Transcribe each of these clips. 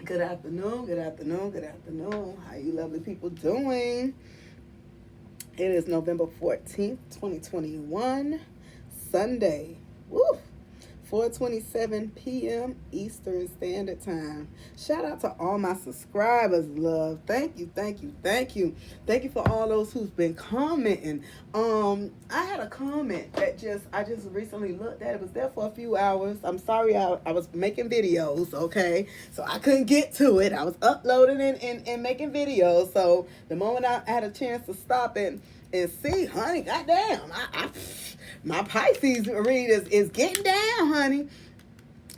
Good afternoon, good afternoon, good afternoon. How you lovely people doing? It is November 14th, 2021, Sunday. Woo! 4:27 p.m. Eastern Standard Time. Shout out to all my subscribers, love. Thank you, thank you, thank you. Thank you for all those who's been commenting. I had a comment that I just recently looked at. It was there for a few hours. I'm sorry I was making videos, okay? So I couldn't get to it. I was uploading and making videos. So the moment I had a chance to stop and see, honey, goddamn, my Pisces read is getting down, honey.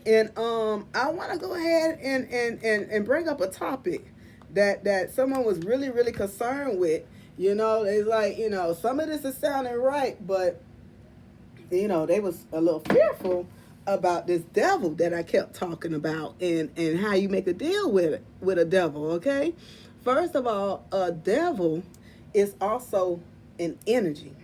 And I want to go ahead and bring up a topic that someone was really concerned with. You know, it's like, some of this is sounding right, but they was a little fearful about this devil that I kept talking about and how you make a deal with a devil, okay? First of all, a devil is also an energy,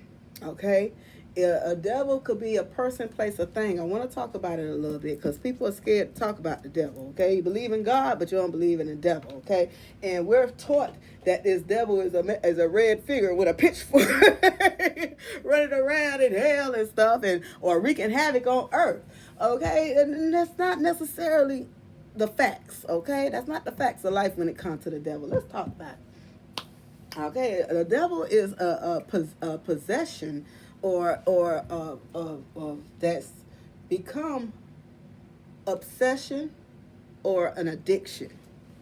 okay? A devil could be a person, place, or thing. I want to talk about it a little bit because people are scared to talk about the devil, okay? You believe in God, but you don't believe in the devil, okay? And we're taught that this devil is a red figure with a pitchfork running around in hell and stuff or wreaking havoc on earth, okay? And that's not necessarily the facts, okay? That's not the facts of life when it comes to the devil. Let's talk about it. Okay, the devil is a possession or that's become obsession or an addiction,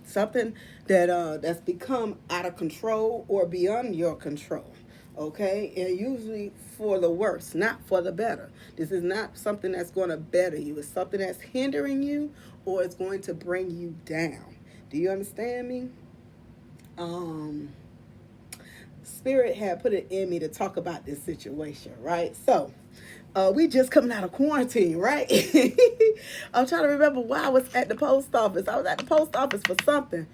something that's become out of control or beyond your control. Okay, and usually for the worse, not for the better. This is not something that's going to better you. It's something that's hindering you or it's going to bring you down. Do you understand me? Spirit had put it in me to talk about this situation, right? So, we just coming out of quarantine, right? I'm trying to remember why I was at the post office. I was at the post office for something.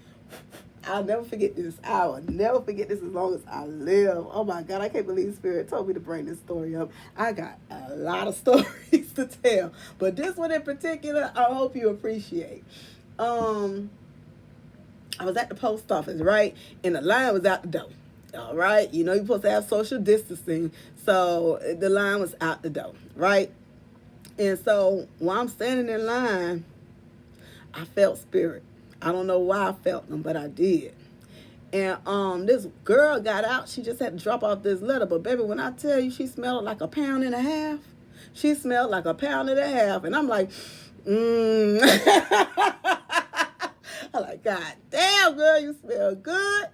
I'll never forget this. I will never forget this as long as I live. Oh my God, I can't believe Spirit told me to bring this story up. I got a lot of stories to tell, but this one in particular, I hope you appreciate. I was at the post office, right? And the line was out the door. All right. You're supposed to have social distancing. So the line was out the door, right? And so while I'm standing in line, I felt spirit. I don't know why I felt them, but I did. And this girl got out. She just had to drop off this letter. But baby, when I tell you she smelled like a pound and a half, she smelled like a pound and a half. And I'm like, I'm like, God damn, girl, you smell good.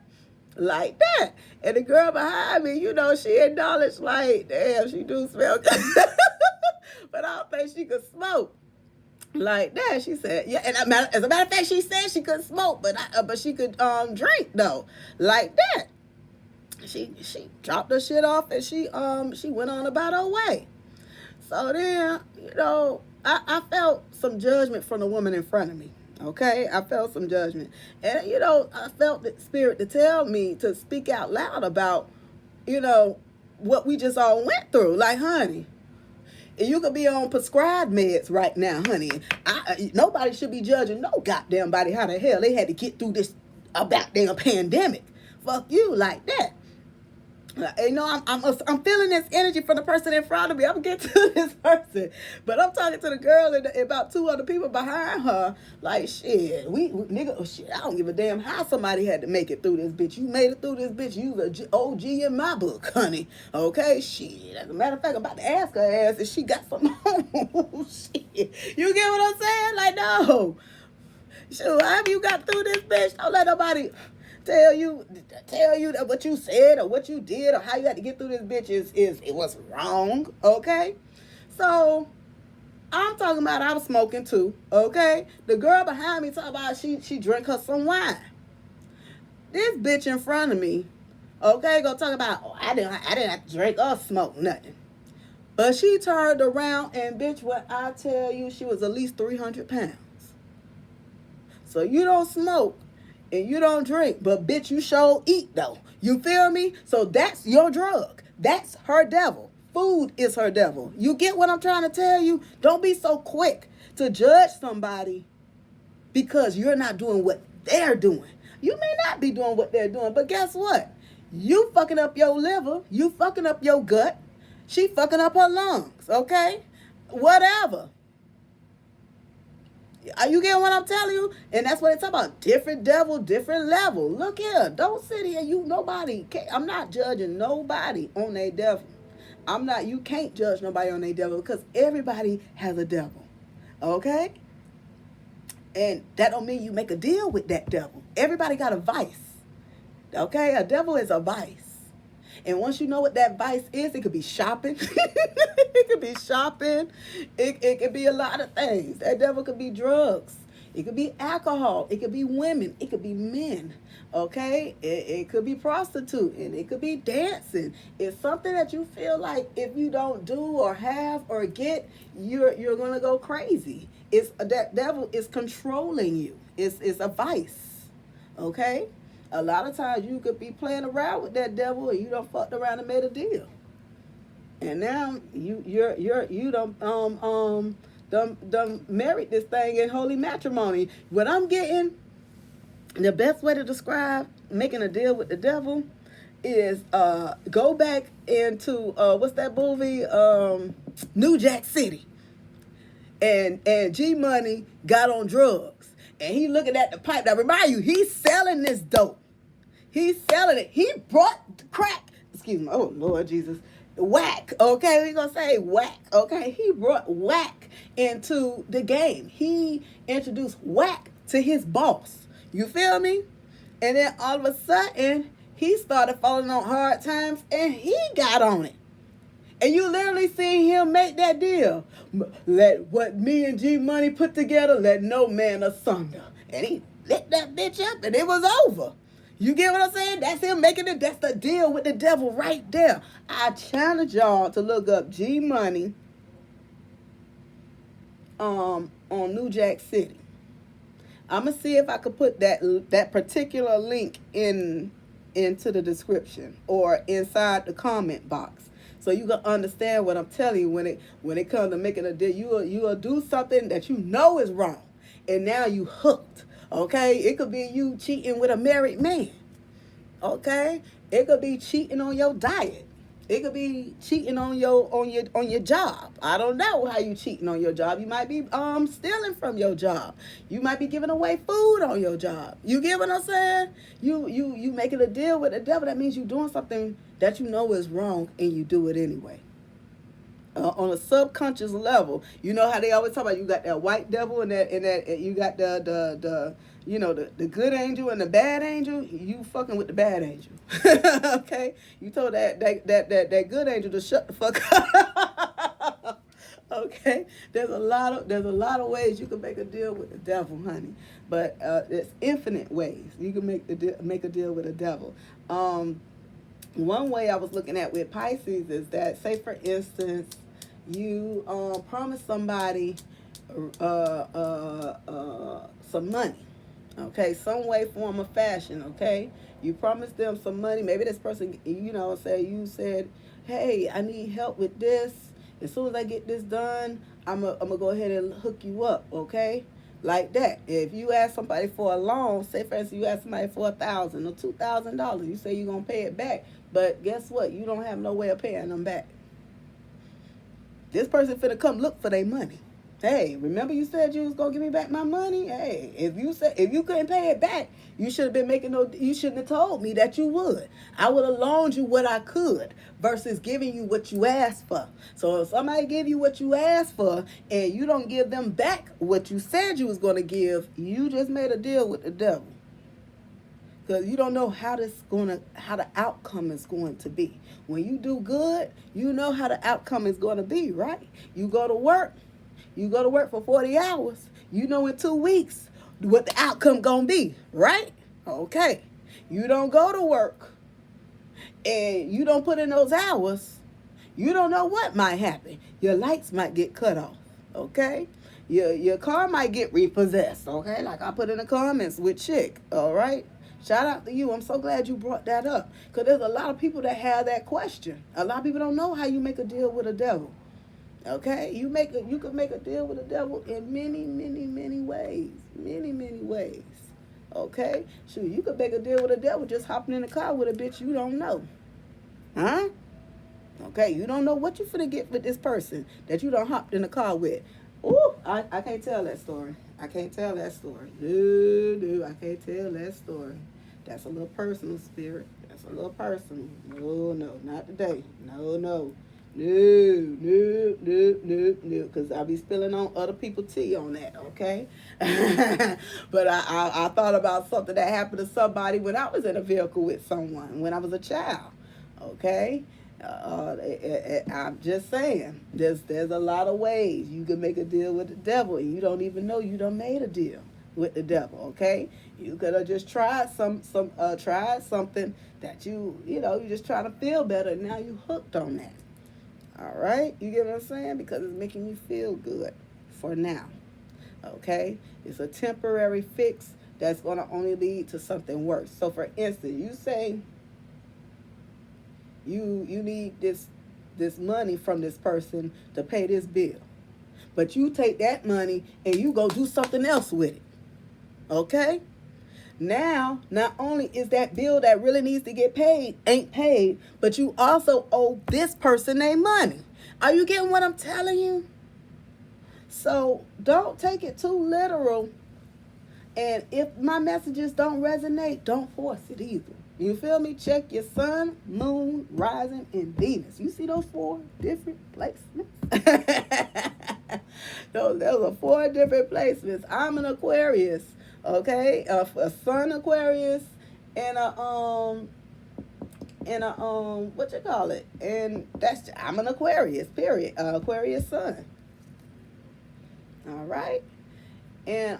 Like that. And the girl behind me, she acknowledged, like, damn, she do smell good. But I don't think she could smoke. Like that. She said, yeah. And as a matter of fact, she said she couldn't smoke, but she could drink though. Like that. She dropped her shit off and she went on about her way. So then, I felt some judgment from the woman in front of me. Okay, I felt some judgment. And, I felt the spirit to tell me to speak out loud about, what we just all went through. Like, honey, you could be on prescribed meds right now, honey. Nobody should be judging no goddamn body how the hell they had to get through this about damn pandemic. Fuck you, like that. I'm feeling this energy from the person in front of me. I'm gonna get to this person, but I'm talking to the girl and about two other people behind her. Like, shit, we nigga, oh shit, I don't give a damn how somebody had to make it through this bitch. You made it through this bitch. You the OG in my book, honey. Okay, shit. As a matter of fact, I'm about to ask her ass if she got some home. Shit, you get what I'm saying? Like, no, shoot, have you got through this bitch? Don't let nobody tell you that what you said or what you did or how you had to get through this bitch is it was wrong, okay? So I'm talking about I was smoking too, okay? The girl behind me talking about she drank her some wine. This bitch in front of me, okay, go talk about, I didn't have to drink or smoke nothing. But she turned around and bitch, what I tell you, she was at least 300 pounds. So you don't smoke and you don't drink, but bitch, you sure eat though. You feel me? So that's your drug. That's her devil. Food is her devil. You get what I'm trying to tell you? Don't be so quick to judge somebody because you're not doing what they're doing. You may not be doing what they're doing, but guess what? You fucking up your liver. You fucking up your gut. She fucking up her lungs, okay? Whatever. Are you getting what I'm telling you? And that's what it's about. Different devil, different level. Look here. Don't sit here. I'm not judging nobody on their devil. You can't judge nobody on their devil because everybody has a devil. Okay? And that don't mean you make a deal with that devil. Everybody got a vice. Okay? A devil is a vice. And once you know what that vice is, it could be shopping. It could be shopping. It could be a lot of things. That devil could be drugs. It could be alcohol. It could be women. It could be men. Okay? It could be prostituting. It could be dancing. It's something that you feel like if you don't do or have or get, you're going to go crazy. That devil is controlling you. It's a vice. Okay? A lot of times you could be playing around with that devil and you done fucked around and made a deal. And now you done married this thing in holy matrimony. What I'm getting, the best way to describe making a deal with the devil is go back into what's that movie? New Jack City. And G Money got on drugs. And he looking at the pipe. Now remind you, he's selling this dope. He's selling it. He brought crack. Excuse me. Oh, Lord Jesus. Whack. Okay, we're going to say whack. Okay, he brought whack into the game. He introduced whack to his boss. You feel me? And then all of a sudden, he started falling on hard times and he got on it. And you literally seen him make that deal. Let what me and G Money put together, let no man asunder. And he lit that bitch up and it was over. You get what I'm saying? That's him making it. That's the deal with the devil right there. I challenge y'all to look up G Money on New Jack City. I'm going to see if I could put that particular link into the description or inside the comment box. So you can understand what I'm telling you when it comes to making a deal. You will do something that you know is wrong. And now you hooked. Okay? It could be you cheating with a married man. Okay? It could be cheating on your diet. It could be cheating on your job. I don't know how you cheating on your job. You might be stealing from your job. You might be giving away food on your job. You get what I'm saying? You making a deal with the devil. That means you doing something that you know is wrong and you do it anyway. On a subconscious level, you know how they always talk about you got that white devil and that you got the good angel and the bad angel. You fucking with the bad angel. Okay, you told that good angel to shut the fuck up. Okay, there's a lot of ways you can make a deal with the devil, honey, but there's infinite ways you can make a deal with the devil. One way I was looking at with Pisces is that, say for instance, you promise somebody some money, okay, some way, form, or fashion, okay? You promise them some money. Maybe this person, you said, hey, I need help with this. As soon as I get this done, I'm gonna go ahead and hook you up, okay? Like that. If you ask somebody for a loan, say for instance you ask somebody for $1,000 or $2,000, you say you're gonna pay it back, but guess what? You don't have no way of paying them back. This person finna come look for their money. Hey, remember you said you was gonna give me back my money? Hey, if you couldn't pay it back, you should have been you shouldn't have told me that you would. I would have loaned you what I could versus giving you what you asked for. So if somebody give you what you asked for and you don't give them back what you said you was gonna give, you just made a deal with the devil. Because you don't know how the outcome is going to be. When you do good, you know how the outcome is going to be, right? You go to work for 40 hours. You know in 2 weeks what the outcome going to be, right? Okay. You don't go to work and you don't put in those hours. You don't know what might happen. Your lights might get cut off, okay? Your car might get repossessed, okay? Like I put in the comments with Chick, all right? Shout out to you. I'm so glad you brought that up. Because there's a lot of people that have that question. A lot of people don't know how you make a deal with a devil. Okay, you could make a deal with the devil in many, many, many ways. Many, many ways. Okay? Shoot, you could make a deal with the devil just hopping in the car with a bitch you don't know. Huh? Okay, you don't know what you finna get with this person that you done hopped in the car with. Ooh, I can't tell that story. I can't tell that story. No, I can't tell that story. That's a little personal, spirit. That's a little personal. No, not today. No. No. Because I'll be spilling on other people's tea on that, okay? But I thought about something that happened to somebody when I was in a vehicle with someone, when I was a child, okay? I'm just saying, there's a lot of ways you can make a deal with the devil, and you don't even know you done made a deal with the devil. Okay, you could have just tried tried something that you just trying to feel better, and now you hooked on that. All right, you get what I'm saying? Because it's making you feel good for now. Okay, it's a temporary fix that's going to only lead to something worse. So, for instance, you say you need this money from this person to pay this bill, but you take that money and you go do something else with it. Okay, now not only is that bill that really needs to get paid ain't paid, but you also owe this person their money. Are you getting what I'm telling you? So don't take it too literal, and if my messages don't resonate, don't force it either. You feel me? Check your sun, moon, rising, and Venus. You see those 4 different placements? those are 4 different placements. I'm an Aquarius, okay? A sun Aquarius and a what you call it? And I'm an Aquarius. Period. Aquarius sun. All right, and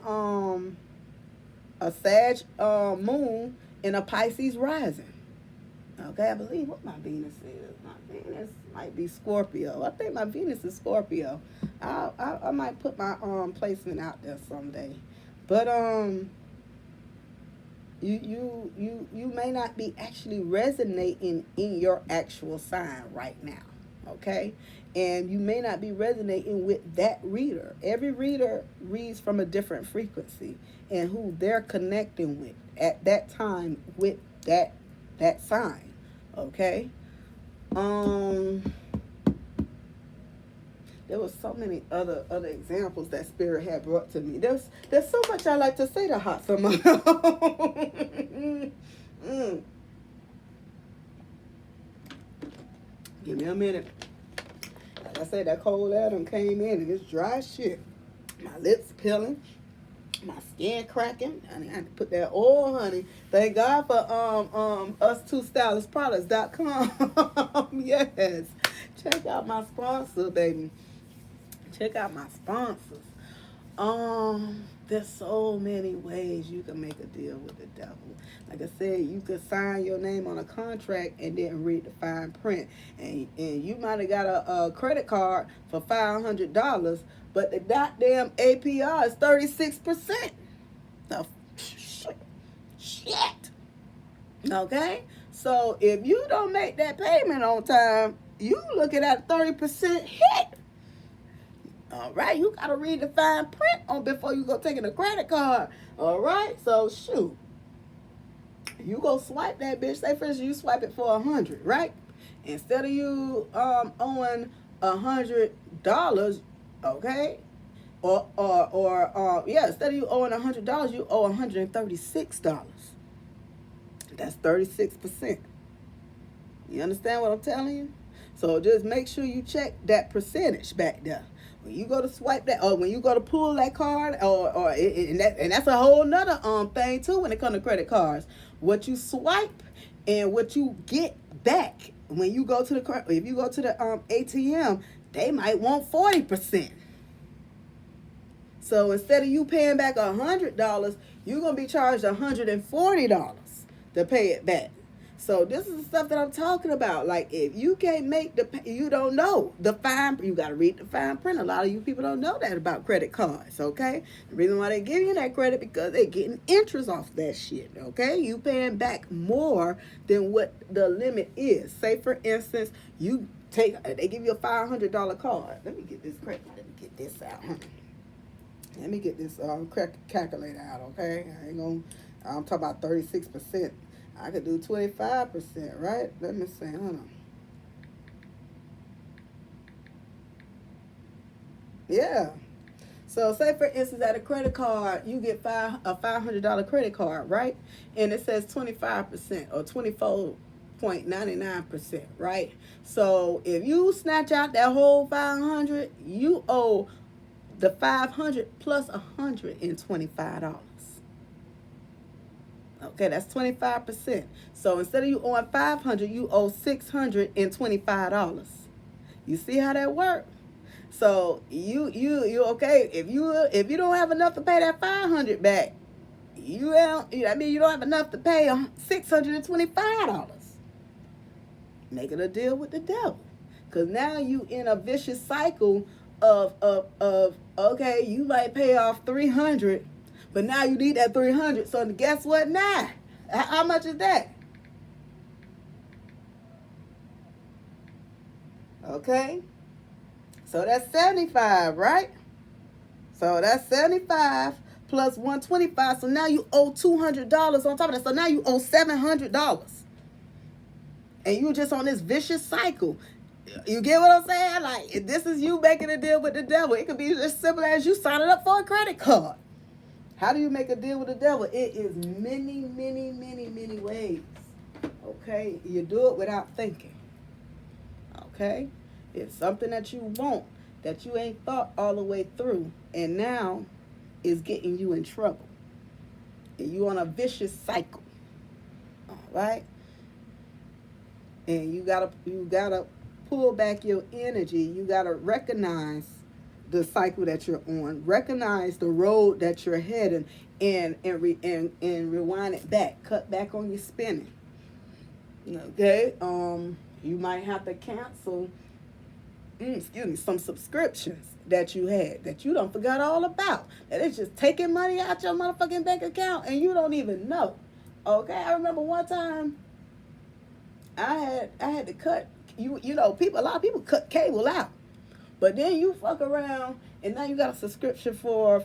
a Sag moon and a Pisces rising. Okay, I believe what my Venus is. My Venus might be Scorpio. I think my Venus is Scorpio. I might put my placement out there someday. But you may not be actually resonating in your actual sign right now. Okay? And you may not be resonating with that reader. Every reader reads from a different frequency and who they're connecting with at that time with that sign. Okay? There was so many other examples that Spirit had brought to me. There's so much I like to say to Hot Summer. Give me a minute. Like I said, that cold air done came in and it's dry as shit. My lips peeling, my skin cracking. I had to put that oil, honey. Thank God for us2stylistproducts.com. Yes. Check out my sponsor, baby. Check out my sponsors. There's so many ways you can make a deal with the devil. Like I said, you could sign your name on a contract and then read the fine print. And you might have got a credit card for $500, but the goddamn APR is 36%. The shit. Okay? So if you don't make that payment on time, you looking at a 30% hit. All right, you gotta read the fine print on before you go taking a credit card. All right, so shoot, you go swipe that bitch. Say for instance, you swipe it for $100, right? Instead of you owing $100, okay, or instead of you owing $100, you owe $136. That's 36%. You understand what I'm telling you? So just make sure you check that percentage back there. When you go to swipe that, or when you go to pull that card, and that's a whole nother thing too when it comes to credit cards. What you swipe and what you get back when you go to if you go to the ATM, they might want 40%. So instead of you paying back $100, you're gonna be charged $140 to pay it back. So this is the stuff that I'm talking about. Like if you can't make you don't know the fine, you got to read the fine print. A lot of you people don't know that about credit cards, okay? The reason why they give you that credit because they're getting interest off that shit, okay? You paying back more than what the limit is. Say for instance, you They give you a $500 card. Let me get this credit. Let me get this out. Let me get this calculator out, okay? I'm talking about 36%. I could do 25%, right? Let me see. Hold on. Yeah. So say for instance at a credit card, you get a $500 credit card, right? And it says 25% or 24.99%, right? So if you snatch out that whole 500, you owe the 500 plus $125. Okay, that's 25%. So instead of you owing 500, you owe $625. You see how that works? So you okay, if you don't have enough to pay that 500 back, you don't have enough to pay $625. Making a deal with the devil. Cause now you in a vicious cycle of okay, you might pay off 300, but now you need that 300. So guess what now? How much is that? Okay. So that's 75, right? So that's 75 plus 125. So now you owe $200 on top of that. So now you owe $700. And you just on this vicious cycle. You get what I'm saying? Like, if this is you making a deal with the devil, it could be as simple as you signing up for a credit card. How do you make a deal with the devil? It is many, many, many, many ways. Okay? You do it without thinking. Okay? It's something that you want that you ain't thought all the way through, and now is getting you in trouble. And you on a vicious cycle. All right? And you gotta pull back your energy. You gotta recognize the cycle that you're on. Recognize the road that you're heading, and rewind it back. Cut back on your spinning. Okay? You might have to cancel some subscriptions that you had that you don't forgot all about. That it's just taking money out your motherfucking bank account and you don't even know. Okay? I remember one time I had to cut a lot of people cut cable out. But then you fuck around and now you got a subscription for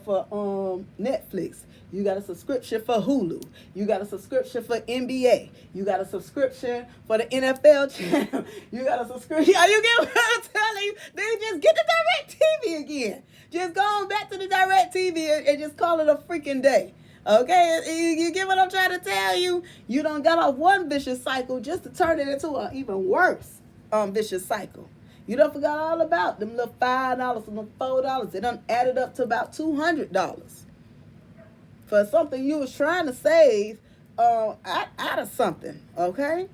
Netflix. You got a subscription for Hulu. You got a subscription for NBA. You got a subscription for the NFL channel. You got a subscription. You get what I'm telling you? Then just get the direct TV again. Just go on back to the direct TV and just call it a freaking day. Okay? You get what I'm trying to tell you? You done got off one vicious cycle just to turn it into an even worse vicious cycle. You done forgot all about them little $5 and them $4. They done added up to about $200 for something you was trying to save out of something. Okay,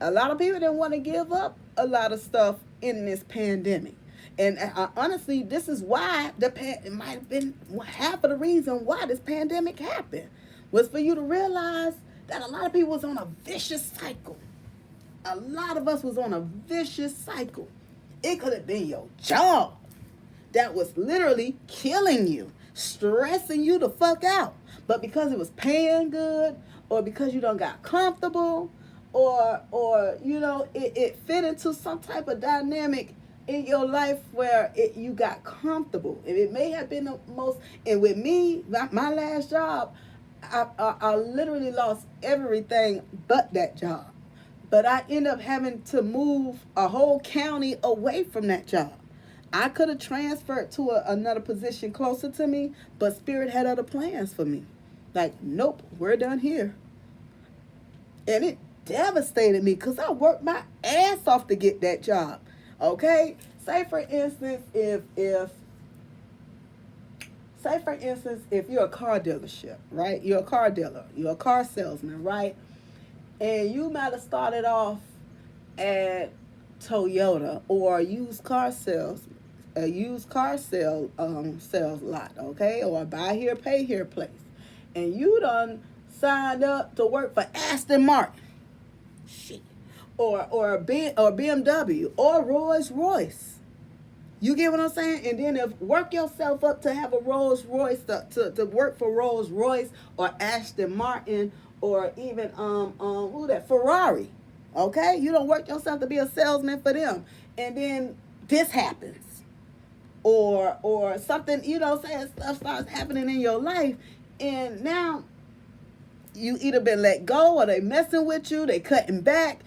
a lot of people didn't want to give up a lot of stuff in this pandemic, and honestly, this is why it might have been half of the reason why this pandemic happened was for you to realize that a lot of people was on a vicious cycle. A lot of us was on a vicious cycle. It could have been your job that was literally killing you, stressing you the fuck out. But because it was paying good, or because you done got comfortable, or it fit into some type of dynamic in your life where you got comfortable. And it may have been the most, and with me, my last job, I literally lost everything but that job. But I ended up having to move a whole county away from that job. I could have transferred to another position closer to me, but Spirit had other plans for me. Like, nope, we're done here. And it devastated me because I worked my ass off to get that job. Okay? Say for instance, if you're a car dealership, right? You're a car dealer. You're a car salesman, right? And you might have started off at Toyota or a used car sales lot, okay? Or a buy here, pay here place. And you done signed up to work for Aston Martin. Shit. Or BMW or Rolls Royce. You get what I'm saying? And then work yourself up to have a Rolls Royce to work for Rolls Royce or Aston Martin or even Ferrari. Okay? You don't work yourself to be a salesman for them. And then this happens. Or something, saying stuff starts happening in your life. And now you either been let go, or they messing with you, they cutting back,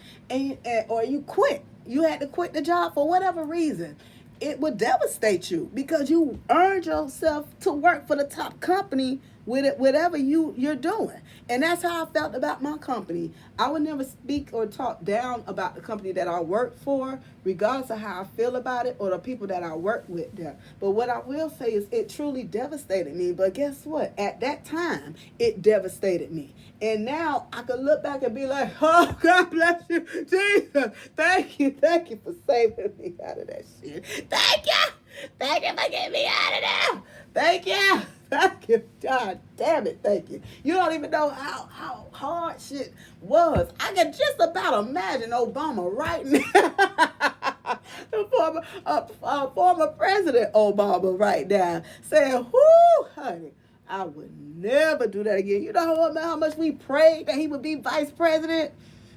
or you quit. You had to quit the job for whatever reason. It would devastate you because you earned yourself to work for the top company with it, whatever you're doing. And that's how I felt about my company. I would never speak or talk down about the company that I work for, regardless of how I feel about it or the people that I work with there. But what I will say is it truly devastated me. But guess what? At that time, it devastated me. And now I can look back and be like, oh, God bless you, Jesus. Thank you for saving me out of that shit. Thank you for getting me out of there. Thank you, God damn it, thank you. You don't even know how hard shit was. I can just about imagine Obama right now, the former President Obama right now, saying, whoo, honey, I would never do that again. You know how much we prayed that he would be vice president?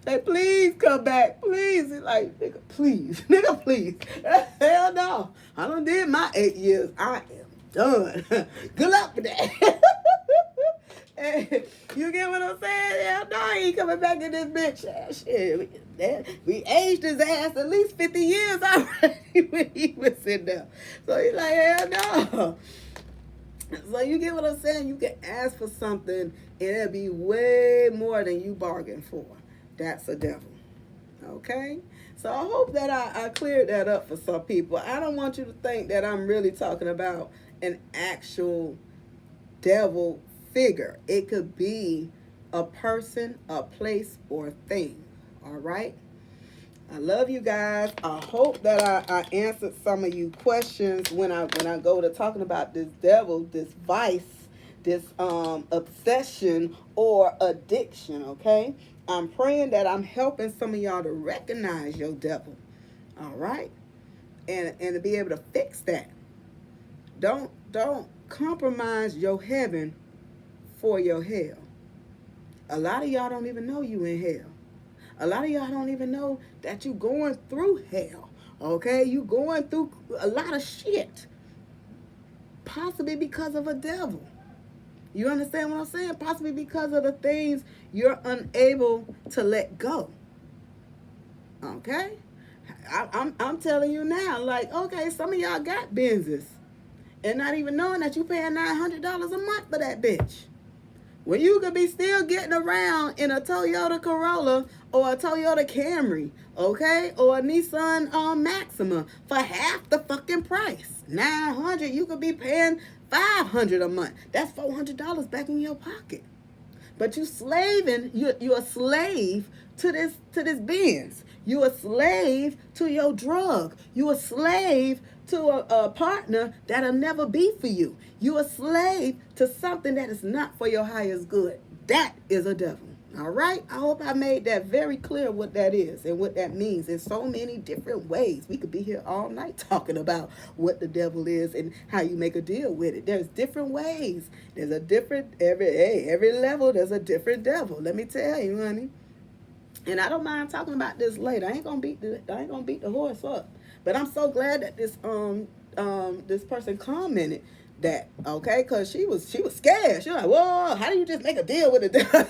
Say, please come back, please. He's like, nigga, please. Hell no. I done did my 8 years. I am done. Good luck with that. And you get what I'm saying? Hell no, he ain't coming back in this bitch. Shit, we aged his ass at least 50 years already when he was sitting there. So he's like, hell no. So you get what I'm saying? You can ask for something and it'll be way more than you bargained for. That's a devil. Okay? So I hope that I cleared that up for some people. I don't want you to think that I'm really talking about an actual devil figure. It could be a person, a place, or a thing. All right? I love you guys. I hope that I answered some of you questions when I go to talking about this devil, this vice, this obsession or addiction, okay? I'm praying that I'm helping some of y'all to recognize your devil, all right? And to be able to fix that. Don't compromise your heaven for your hell. A lot of y'all don't even know you in hell. A lot of y'all don't even know that you going through hell, okay? You going through a lot of shit, possibly because of a devil. You understand what I'm saying? Possibly because of the things you're unable to let go, okay? I'm telling you now, like, okay, some of y'all got Benzes and not even knowing that you paying $900 a month for that bitch. When you could be still getting around in a Toyota Corolla or a Toyota Camry, okay? Or a Nissan Maxima for half the fucking price. $900, you could be paying $500 a month. That's $400 back in your pocket. But you slaving, you're a slave to this Benz. You're a slave to your drug. You're a slave to a partner that'll never be for you. You're a slave to something that is not for your highest good. That is a devil. All right? I hope I made that very clear what that is and what that means in so many different ways. We could be here all night talking about what the devil is and how you make a deal with it. There's different ways. There's a different, every level, there's a different devil. Let me tell you, honey. And I don't mind talking about this later. I ain't gonna beat the horse up. But I'm so glad that this person commented that, okay, because she was scared. She was like, whoa, how do you just make a deal with a devil?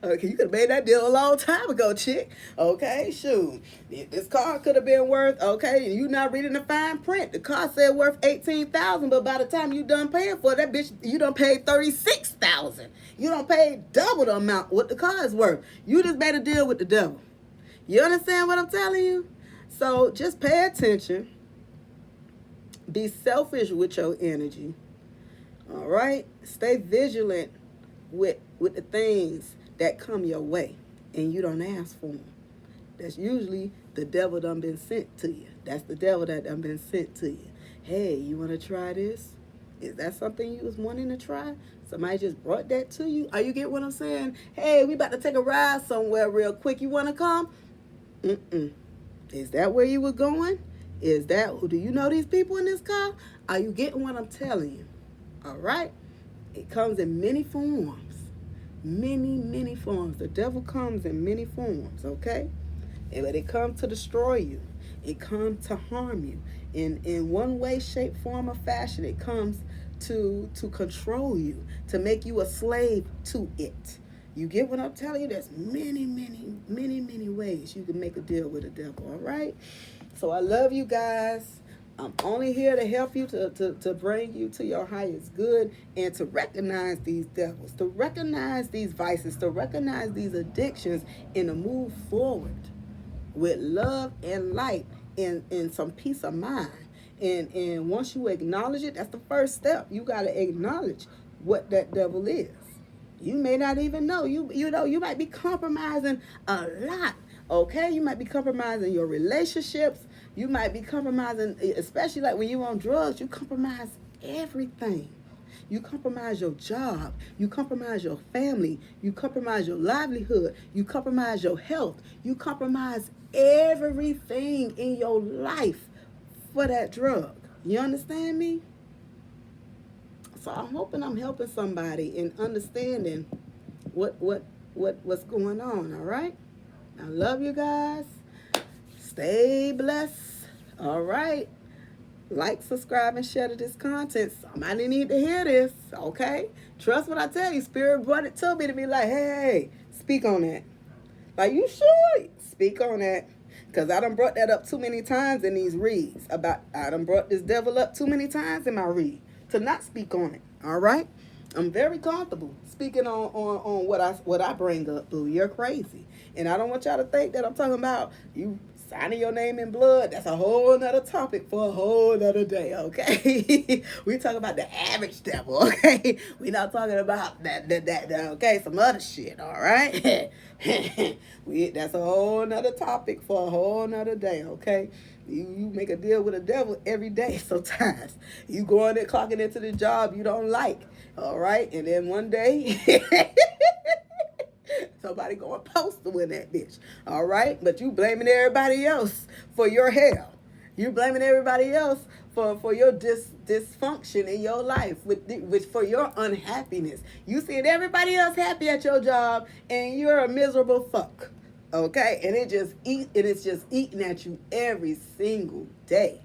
Okay, you could have made that deal a long time ago, chick. Okay, shoot. This car could have been worth, okay, you not reading the fine print. The car said worth $18,000, but by the time you done paying for it, that bitch, you done paid $36,000. You done paid double the amount what the car is worth. You just made a deal with the devil. You understand what I'm telling you? So just pay attention. Be selfish with your energy. All right? Stay vigilant with the things that come your way and you don't ask for them. That's usually the devil done been sent to you. That's the devil that done been sent to you. Hey, you want to try this? Is that something you was wanting to try? Somebody just brought that to you? Are you get what I'm saying? Hey, we about to take a ride somewhere real quick. You want to come? Is that where you were going? Do you know these people in this car? Are you getting what I'm telling you? All right? It comes in many forms. Many, many forms. The devil comes in many forms, okay? But it comes to destroy you. It comes to harm you. In one way, shape, form, or fashion, it comes to control you, to make you a slave to it. You get what I'm telling you? There's many, many, many, many ways you can make a deal with the devil, all right? So I love you guys. I'm only here to help you, to bring you to your highest good, and to recognize these devils, to recognize these vices, to recognize these addictions, and to move forward with love and light and some peace of mind. And once you acknowledge it, that's the first step. You got to acknowledge what that devil is. You may not even know. You might be compromising a lot. Okay, you might be compromising your relationships. You might be compromising, especially like when you're on drugs. You compromise everything. You compromise your job. You compromise your family. You compromise your livelihood. You compromise your health. You compromise everything in your life for that drug. You understand me? So I'm hoping I'm helping somebody in understanding what's going on, all right? I love you guys. Stay blessed. All right. Like, subscribe, and share this content. Somebody need to hear this, okay? Trust what I tell you. Spirit brought it to me to be like, hey, speak on that. Like, you should speak on that. Because I done brought that up too many times in these reads. I done brought this devil up too many times in my read to not speak on it, all right? I'm very comfortable speaking on what I bring up, boo. You're crazy. And I don't want y'all to think that I'm talking about you signing your name in blood. That's a whole nother topic for a whole nother day, okay? We talking about the average devil, okay? We not talking about that okay, some other shit, all right? That's a whole nother topic for a whole nother day, okay? You make a deal with the devil every day sometimes. You go in there clocking into the job you don't like, all right? And then one day, somebody going postal in that bitch, all right? But you blaming everybody else for your hell. You blaming everybody else for your dysfunction in your life, for your unhappiness. You seeing everybody else happy at your job, and you're a miserable fuck. Okay, and it's just eating at you every single day.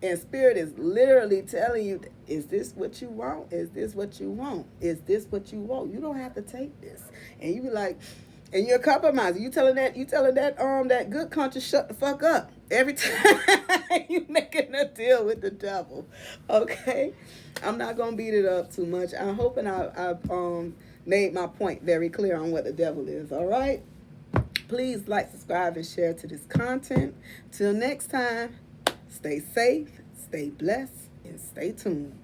And Spirit is literally telling you, is this what you want? Is this what you want? Is this what you want? You don't have to take this. And you be like, and you're compromising. You telling that that good conscience shut the fuck up every time you making a deal with the devil. Okay, I'm not gonna beat it up too much. I'm hoping I've made my point very clear on what the devil is. All right. Please like, subscribe, and share to this content. Till next time, stay safe, stay blessed, and stay tuned.